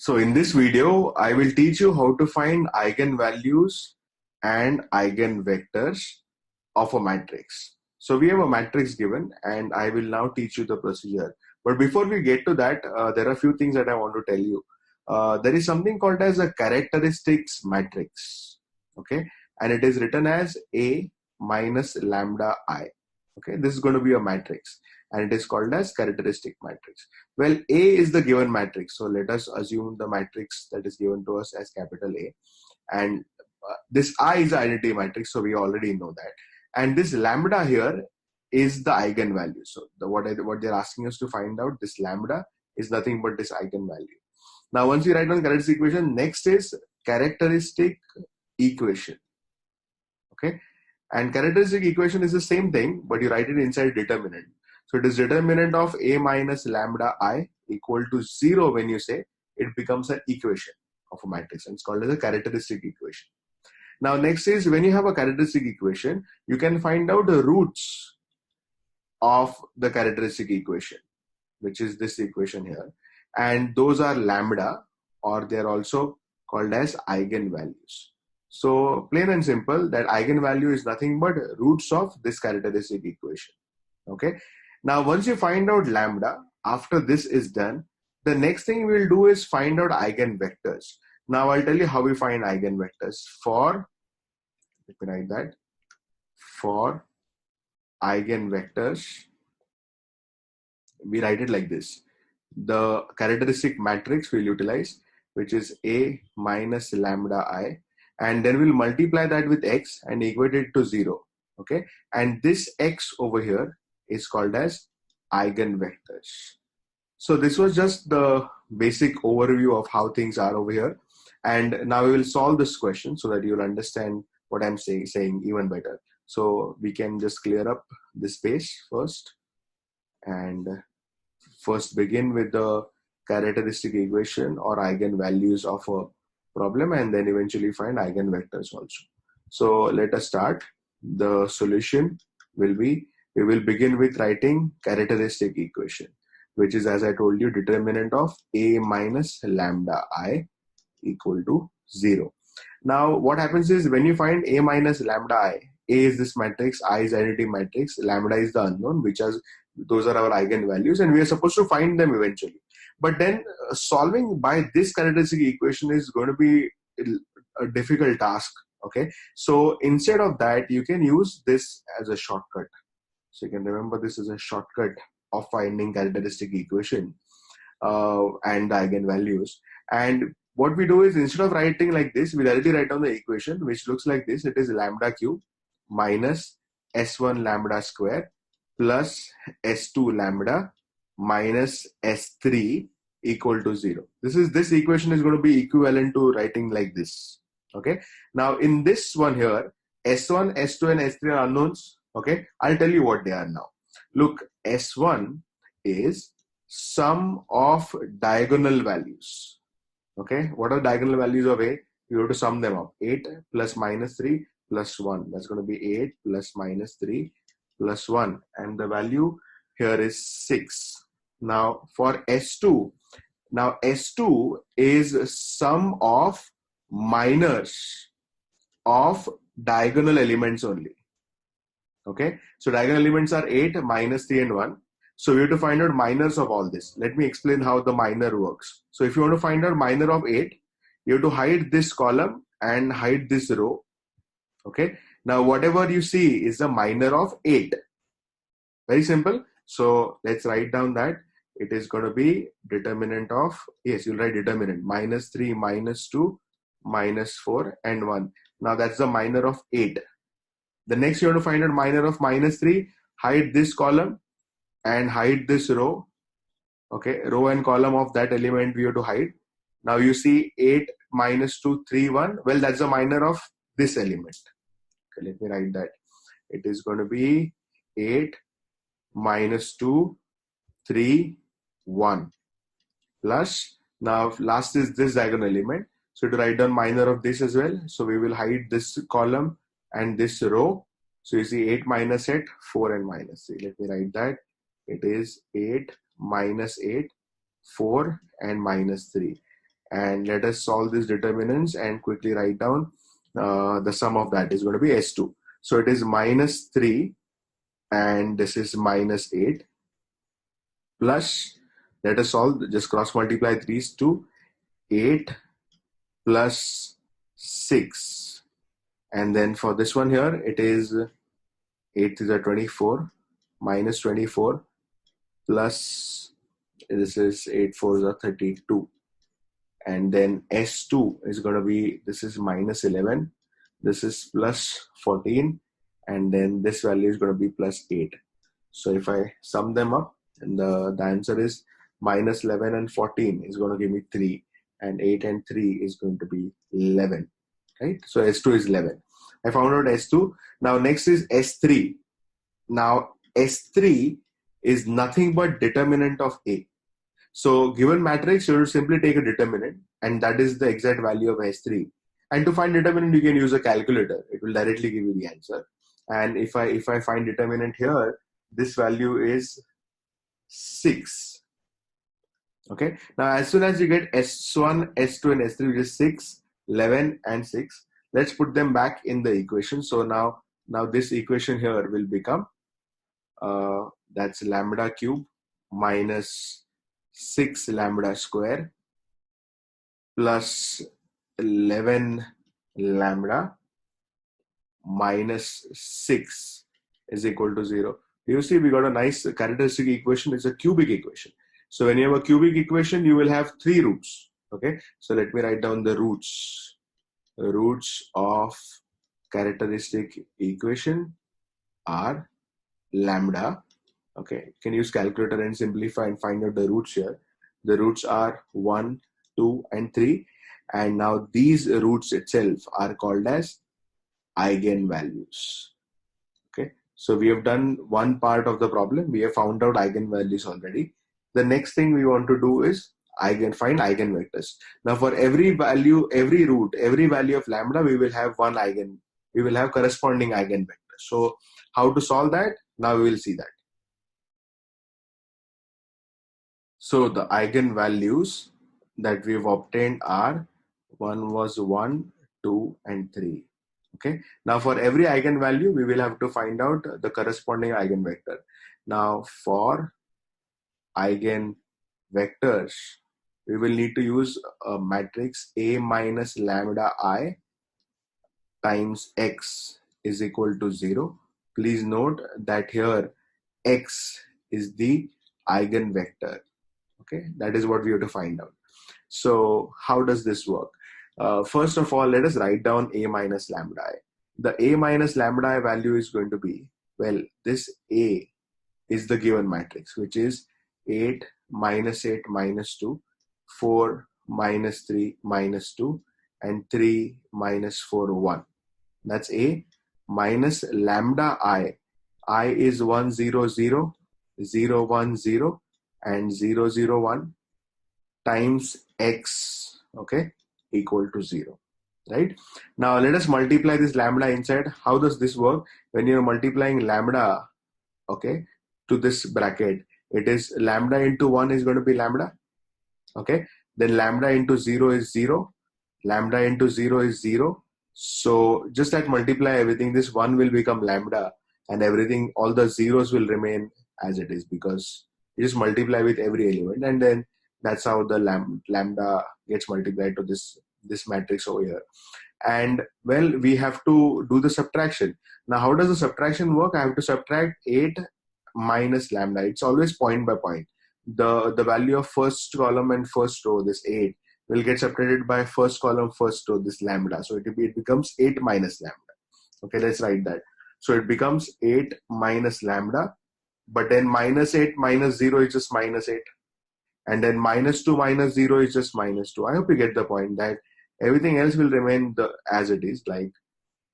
So in this video, I will teach you how to find eigenvalues and eigenvectors of a matrix. So we have a matrix given and I will now teach you the procedure. But before we get to that, there are a few things that I want to tell you. There is something called as a characteristics matrix, okay? And it is written as A minus lambda I, okay? This is going to be a matrix and it is called as characteristic matrix. Well, A is the given matrix. So let us assume the matrix that is given to us as capital A. And this I is the identity matrix, so we already know that. And this lambda here is the eigenvalue. So what they're asking us to find out, this lambda is nothing but this eigenvalue. Now, once you write down characteristic equation, next is characteristic equation. Okay. And characteristic equation is the same thing, but you write it inside determinant. So it is determinant of A minus lambda I equal to 0. When you say, it becomes an equation of a matrix and it's called as a characteristic equation. Now next is, when you have a characteristic equation, you can find out the roots of the characteristic equation, which is this equation here. And those are lambda, or they are also called as eigenvalues. So plain and simple, that eigenvalue is nothing but roots of this characteristic equation. Okay. Now, once you find out lambda, after this is done, the next thing we'll do is find out eigenvectors. Now, I'll tell you how we find eigenvectors. For, let me write that, for eigenvectors, we write it like this. The characteristic matrix we'll utilize, which is A minus lambda I, and then we'll multiply that with x and equate it to 0. Okay, and this x over here is called as eigenvectors. So this was just the basic overview of how things are over here. And now we will solve this question so that you'll understand what I'm saying even better. So we can just clear up this page first and first begin with the characteristic equation or eigenvalues of a problem, and then eventually find eigenvectors also. So let us start. The solution will be, we will begin with writing characteristic equation, which is, as I told you, determinant of A minus lambda I equal to 0. Now what happens is, when you find A minus lambda I, A is this matrix, I is identity matrix, lambda is the unknown, which has, those are our eigenvalues, and we are supposed to find them eventually. But then solving by this characteristic equation is going to be a difficult task. Okay, so instead of that, you can use this as a shortcut. So you can remember this is a shortcut of finding characteristic equation and the eigenvalues. And what we do is, instead of writing like this, we directly write down the equation, which looks like this. It is lambda cube minus S1 lambda square plus S2 lambda minus S3 equal to 0. This equation is going to be equivalent to writing like this. Okay. Now in this one here, S1, S2 and S3 are unknowns. Okay. I'll tell you what they are now. Look, S1 is sum of diagonal values. Okay. What are diagonal values of A? You have to sum them up. 8 plus minus 3 plus 1. That's going to be 8 plus minus 3 plus 1. And the value here is 6. Now for S2, now S2 is sum of minors of diagonal elements only. Okay, so diagonal elements are 8, minus 3 and 1. So we have to find out minors of all this. Let me explain how the minor works. So if you want to find out minor of 8, you have to hide this column and hide this row. Okay, now whatever you see is the minor of 8. Very simple. So let's write down that it is going to be determinant of, yes, you'll write determinant, minus 3, minus 2, minus 4 and 1. Now that's the minor of 8. The next you have to find out minor of minus 3, hide this column and hide this row. Okay, row and column of that element we have to hide. Now you see 8 minus 2, 3, 1. Well, that's the minor of this element. Okay, let me write that. It is going to be 8 minus 2, 3, 1 plus, now last is this diagonal element. So to write down minor of this as well. So we will hide this column and this row. So you see 8 minus 8, 4 and minus 3. Let me write that. It is 8 minus 8, 4 and minus 3. and let us solve these determinants and quickly write down the sum of that is going to be S2. So it is minus 3 and this is minus 8 plus, let us solve, just cross multiply these two, 8 plus 6, and then for this one here it is 8 is a 24 minus 24 plus, this is 8 4 is a 32, and then S2 is going to be, this is minus 11, this is plus 14, and then this value is going to be plus 8. So if I sum them up, and the answer is minus 11 and 14 is going to give me 3, and 8 and 3 is going to be 11, right? So S2 is 11. I found out S2. Now next is S3. Now S3 is nothing but determinant of A. So given matrix, you will simply take a determinant, and that is the exact value of S3. And to find determinant, you can use a calculator. It will directly give you the answer. And if I find determinant here, this value is 6. Okay. Now as soon as you get S1, S2, and S3, which is 6, 11, and 6, let's put them back in the equation. So now this equation here will become that's lambda cube minus 6 lambda square plus 11 lambda minus 6 is equal to 0. You see, we got a nice characteristic equation. It's a cubic equation. So when you have a cubic equation, you will have 3 roots. Okay. So let me write down the roots. The roots of characteristic equation are lambda. Okay, you can use calculator and simplify and find out the roots here. The roots are 1, 2, and 3. And now these roots itself are called as eigenvalues. Okay, so we have done one part of the problem. We have found out eigenvalues already. The next thing we want to do is find eigenvectors. Now for every value, every root, every value of lambda, we will have we will have corresponding eigenvector. So how to solve that? Now we will see that. So the eigenvalues that we've obtained are, one was 1, 2, and 3. Okay. Now for every eigenvalue, we will have to find out the corresponding eigenvector. Now for eigenvectors, we will need to use a matrix A minus lambda I times X is equal to 0. Please note that here X is the eigenvector. Okay, that is what we have to find out. So how does this work? First of all, let us write down A minus lambda I. The A minus lambda I value is going to be, well, this A is the given matrix, which is 8 minus 8 minus 2, 4 minus 3 minus 2, and 3 minus 4, 1. That's A minus lambda I. I is 1, 0, 0, 0, 1, 0, and 0, 0, 1 times X, okay, equal to 0, right? Now let us multiply this lambda inside. How does this work? When you're multiplying lambda, okay, to this bracket, it is lambda into 1 is going to be lambda, okay, then lambda into 0 is 0, lambda into 0 is 0. So just that multiply everything, this 1 will become lambda, and everything, all the zeros will remain as it is, because you just multiply with every element, and then that's how the lambda gets multiplied to this matrix over here. And well, we have to do the subtraction. Now how does the subtraction work? I have to subtract 8 minus lambda. It's always point by point. The value of first column and first row, this 8, will get subtracted by first column, first row, this lambda. So it becomes 8 minus lambda. Okay, let's write that. So it becomes 8 minus lambda, but then minus 8 minus 0 is just minus 8. And then minus 2 minus 0 is just minus 2. I hope you get the point that everything else will remain as it is, like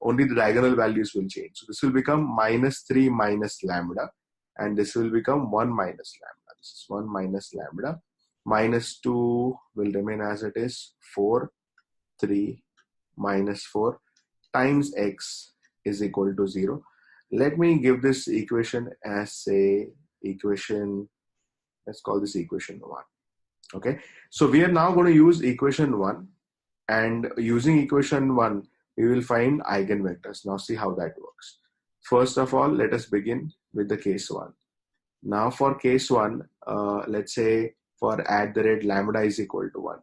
only the diagonal values will change. So this will become minus 3 minus lambda, and this will become 1 minus lambda. This is 1 minus lambda. Minus 2 will remain as it is, 4, 3 minus 4 times X is equal to 0. Let me give this equation as a equation, let's call this equation 1. Okay, so we are now going to use equation 1, and using equation 1 we will find eigenvectors. Now see how that works. First of all, let us begin with the case 1. Now for case 1, let's say for lambda is equal to 1.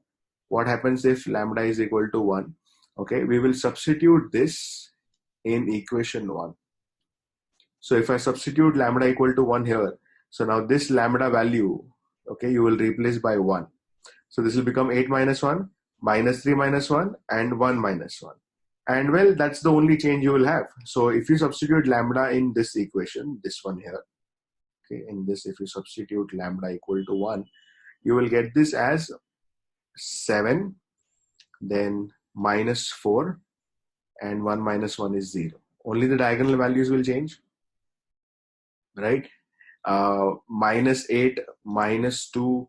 What happens if lambda is equal to 1? Okay, we will substitute this in equation 1. So if I substitute lambda equal to 1 here, so now this lambda value, okay, you will replace by 1. So this will become 8 minus 1, minus 3 minus 1, and 1 minus 1. And well, that's the only change you will have. So if you substitute lambda in this equation, this one here, okay, in this, if you substitute lambda equal to 1, you will get this as 7, then minus 4, and 1 minus 1 is 0. Only the diagonal values will change, right? Minus 8, minus 2,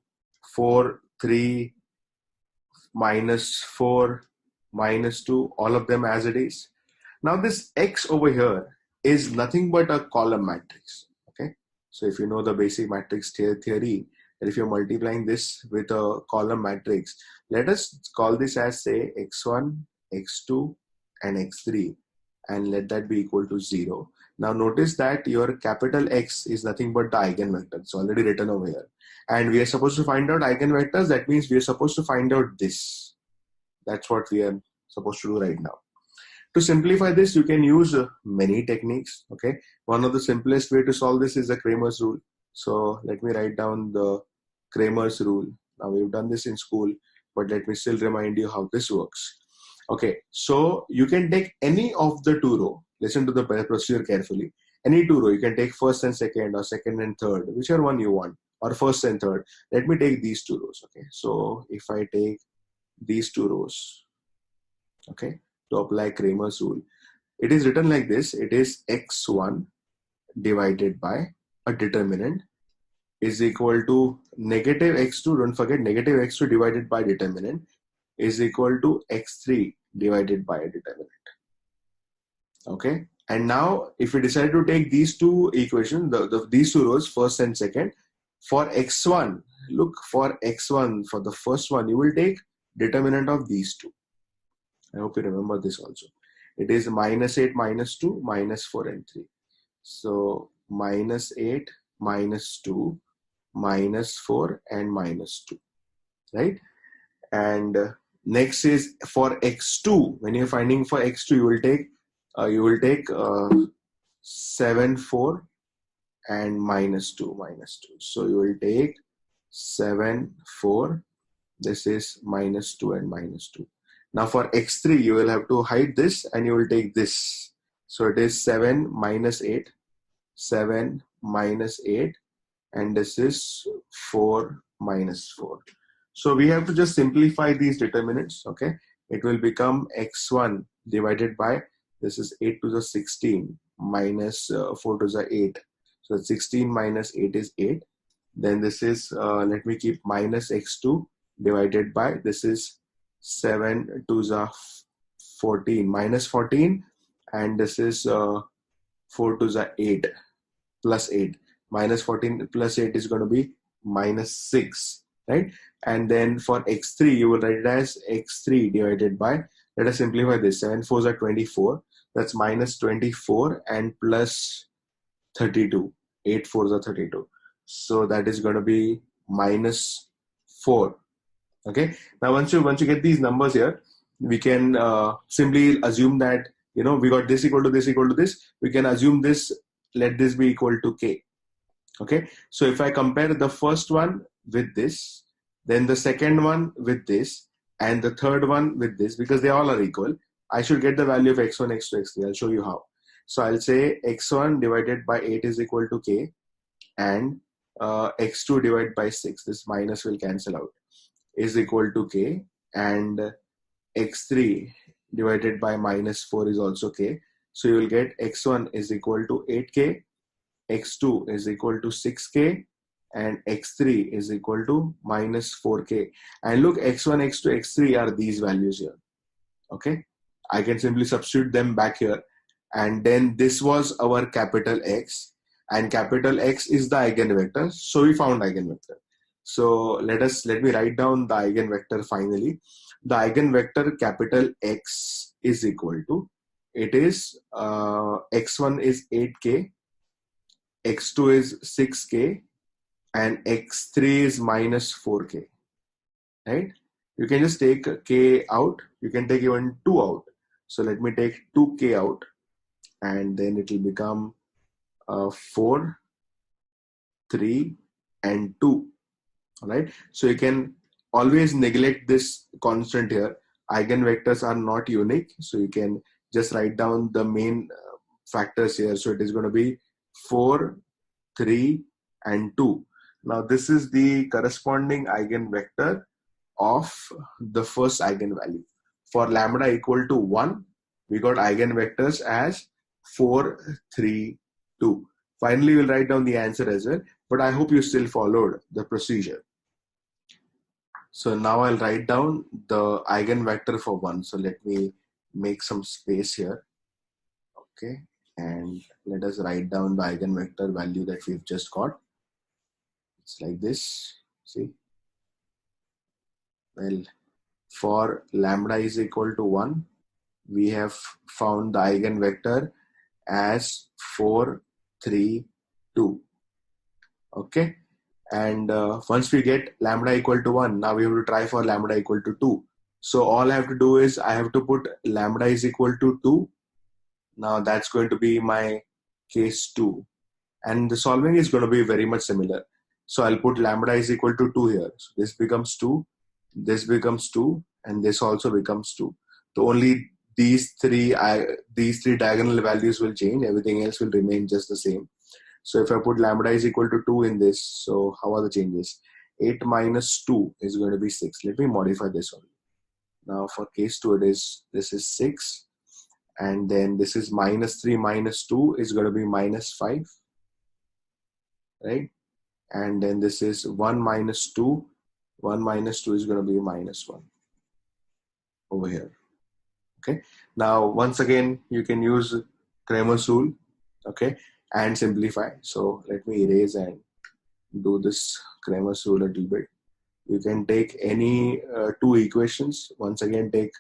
4, 3, minus 4, minus 2, all of them as it is. Now this x over here is nothing but a column matrix. Okay, so if you know the basic matrix theory, that if you're multiplying this with a column matrix, let us call this as, say, x1, x2, and x3, and let that be equal to 0. Now notice that your capital X is nothing but the eigenvector. It's already written over here. And we are supposed to find out eigenvectors. That means we are supposed to find out this. That's what we are supposed to do right now. To simplify this, you can use many techniques. Okay, one of the simplest way to solve this is the Cramer's rule. So let me write down the Cramer's rule. Now we've done this in school, but let me still remind you how this works. Okay, so you can take any of the two row. Listen to the procedure carefully. Any two row, you can take first and second, or second and third, whichever one you want, or first and third. Let me take these two rows. Okay, so if I take these two rows, okay, to apply Cramer's rule, it is written like this. It is x1 divided by a determinant is equal to negative x2. Don't forget, negative x2 divided by determinant is equal to x3 divided by a determinant. Okay, and now if we decide to take these two equations, these two rows, first and second, for x1, look, for x1, for the first one, you will take determinant of these two. I hope you remember this also. It is minus 8, minus 2, minus 4, and 3. So minus 8, minus 2, minus 4, and minus 2, right? And next is for x2. When you're finding for x2, you will take 7, 4, and minus 2, minus 2. So you will take 7, 4. This is minus 2 and minus 2. Now for x3, you will have to hide this and you will take this. So it is 7 minus 8, 7 minus 8, and this is 4 minus 4. So we have to just simplify these determinants. Okay, it will become x1 divided by, this is 8 to the 16 minus 4 to the 8. So 16 minus 8 is 8. Then this is, let me keep minus x2 divided by, this is 7 to the 14, minus 14, and this is 4 to the 8 plus 8. Minus 14 plus 8 is going to be minus 6, right? And then for x3, you will write it as x3 divided by, let us simplify this, 7 4s are 24, that's minus 24 and plus 32, 8 4s are 32. So that is going to be minus 4. Okay, now once you get these numbers here, we can simply assume that, you know, we got this equal to this equal to this. We can assume this, let this be equal to k. Okay, so if I compare the first one with this, then the second one with this, and the third one with this, because they all are equal, I should get the value of x1, x2, x3. I'll show you how. So I'll say x1 divided by 8 is equal to k, and x2 divided by 6, this minus will cancel out, is equal to k, and x3 divided by minus 4 is also k. So you will get x1 is equal to 8k, x2 is equal to 6k, and x3 is equal to minus 4k. And look, x1, x2, x3 are these values here. Okay, I can simply substitute them back here, and then this was our capital X, and capital X is the eigenvector, so we found eigenvector. So let me write down the eigenvector finally. The eigenvector capital X is equal to, it is x1 is 8k, x2 is 6k, and x3 is minus 4k, right? You can just take k out, you can take even 2 out. So let me take 2k out, and then it will become 4, 3, and 2. All right. So you can always neglect this constant here. Eigenvectors are not unique. So you can just write down the main factors here. So it is going to be 4, 3, and 2. Now this is the corresponding eigenvector of the first eigenvalue. For lambda equal to 1, we got eigenvectors as 4, 3, 2. Finally, we'll write down the answer as well, but I hope you still followed the procedure. So now I'll write down the eigenvector for 1. So let me make some space here. Okay, and let us write down the eigenvector value that we've just got. It's like this. See? Well, for lambda is equal to 1, we have found the eigenvector as 4, 3, 2. Okay, and once we get lambda equal to 1, now we have to try for lambda equal to 2. So all I have to do is I have to put lambda is equal to 2. Now that's going to be my case 2, and the solving is going to be very much similar. So I'll put lambda is equal to 2 here. So this becomes 2, this becomes 2, and this also becomes 2. So only these three diagonal values will change. Everything else will remain just the same. So if I put lambda is equal to 2 in this, so how are the changes? 8 minus 2 is going to be 6. Let me modify this one. Now for case 2, this is 6, and then this is minus 3 minus 2 is going to be minus 5, right? And then this is 1 minus 2. 1 minus 2 is going to be minus 1 over here. Okay. Now once again, you can use Cramer's rule, okay, and simplify. So let me erase and do this Cramer's rule a little bit. You can take any two equations. Once again, take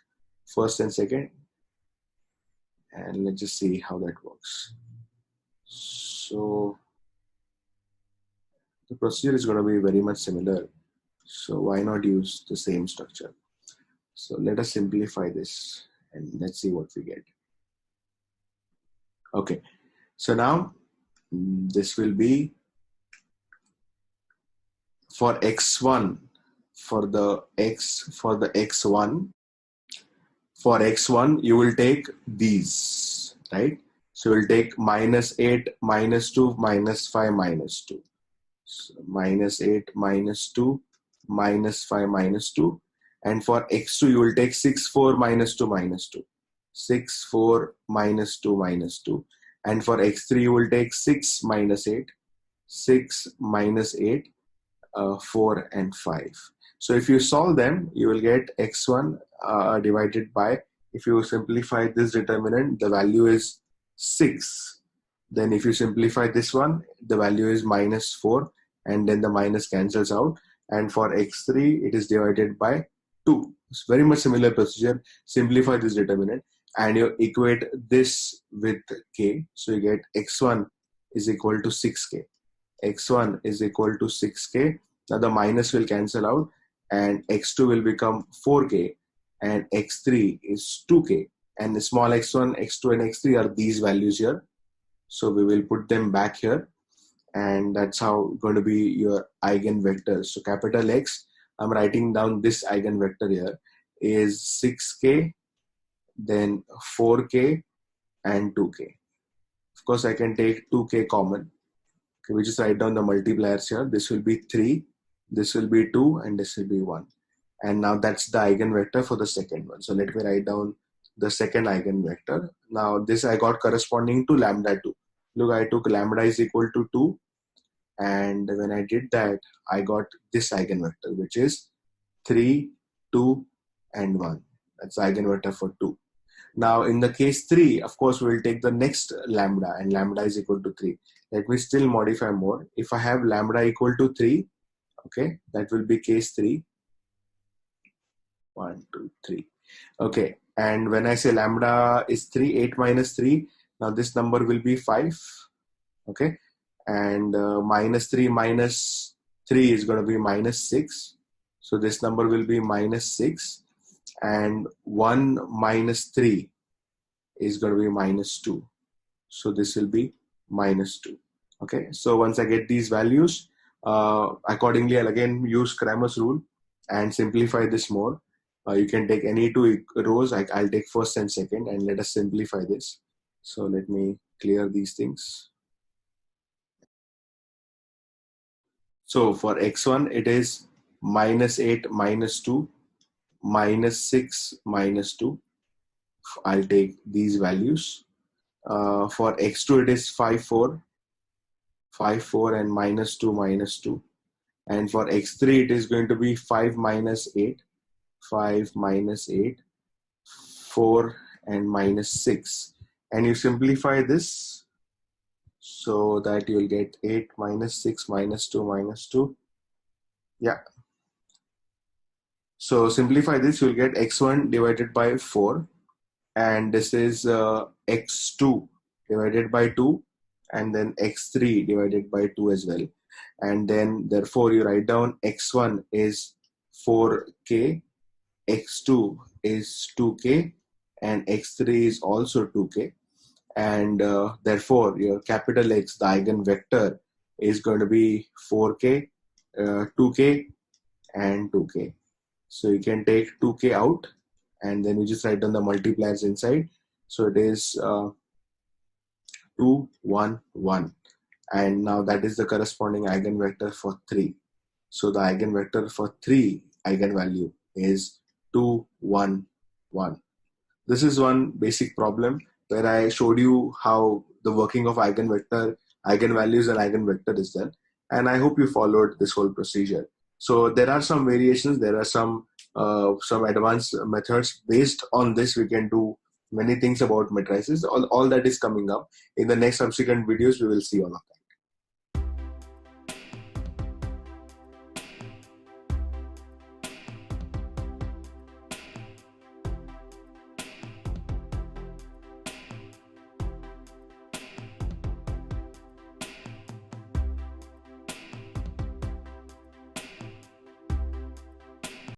first and second, and let's just see how that works. So the procedure is going to be very much similar. So why not use the same structure? So let us simplify this and let's see what we get. Okay. So now this will be for x1, for the x1, for x1 you will take these, right? So we'll take minus 8 minus 2 minus 5 minus 2. So minus 8 minus 2 minus 5 minus 2. And for x2 you will take 6 4 minus 2 minus 2. 6 4 minus 2 minus 2. And for x3 you will take 6 minus 8. 6 minus 8, 4 and 5. So if you solve them, you will get x1 divided by, if you simplify this determinant, the value is 6. Then if you simplify this one, the value is minus 4, and then the minus cancels out. And for x3, it is divided by 2. It's very much similar procedure. Simplify this determinant and you equate this with k. So you get x1 is equal to 6k. x1 is equal to 6k. Now the minus will cancel out and x2 will become 4k and x3 is 2k. And the small x1, x2 and x3 are these values here. So we will put them back here, and that's how going to be your eigenvectors. So capital X, I'm writing down this eigenvector here, is 6k, then 4k and 2k. Of course, I can take 2k common. Okay, we just write down the multipliers here. This will be 3, this will be 2, and this will be 1. And now that's the eigenvector for the second one. So let me write down the second eigenvector. Now this I got corresponding to lambda 2. Look, I took lambda is equal to 2, and when I did that, I got this eigenvector, which is 3, 2, and 1. That's the eigenvector for 2. Now in the case 3, of course, we will take the next lambda, and lambda is equal to 3. Let me still modify more. If I have lambda equal to 3, Okay, that will be case 3. 1, 2, 3. Okay, and when I say lambda is 3, 8 minus 3, now this number will be 5. Okay, and minus 3 minus 3 is going to be minus 6. So this number will be minus 6, and 1 minus 3 is going to be minus 2. So this will be minus 2. Okay, so once I get these values, accordingly I'll again use Cramer's rule and simplify this more. You can take any two rows. I'll take first and second, and let us simplify this. So let me clear these things. So for x1, it is minus 8 minus 2, minus 6 minus 2. I'll take these values. For x2, it is 5, 4, 5, 4, and minus 2 minus 2. And for x3, it is going to be 5 minus 8, 5 minus 8, 4, and minus 6. And you simplify this so that you'll get 8 minus 6 minus 2 minus 2. Yeah. So simplify this, you'll get x1 divided by 4. And this is x2 divided by 2. And then x3 divided by 2 as well. And then therefore you write down x1 is 4k, x2 is 2k, and x3 is also 2k. And therefore your capital X, the eigenvector, is going to be 4k, 2k, and 2k. So you can take 2k out, and then you just write down the multipliers inside. So it is 2, 1, 1. And now that is the corresponding eigenvector for 3. So the eigenvector for 3 eigenvalue is 2, 1, 1. This is one basic problem where I showed you how the working of eigenvector, eigenvalues and eigenvector is done. And I hope you followed this whole procedure. So there are some variations, there are some advanced methods. Based on this, we can do many things about matrices. All that is coming up. In the next subsequent videos, we will see all of that.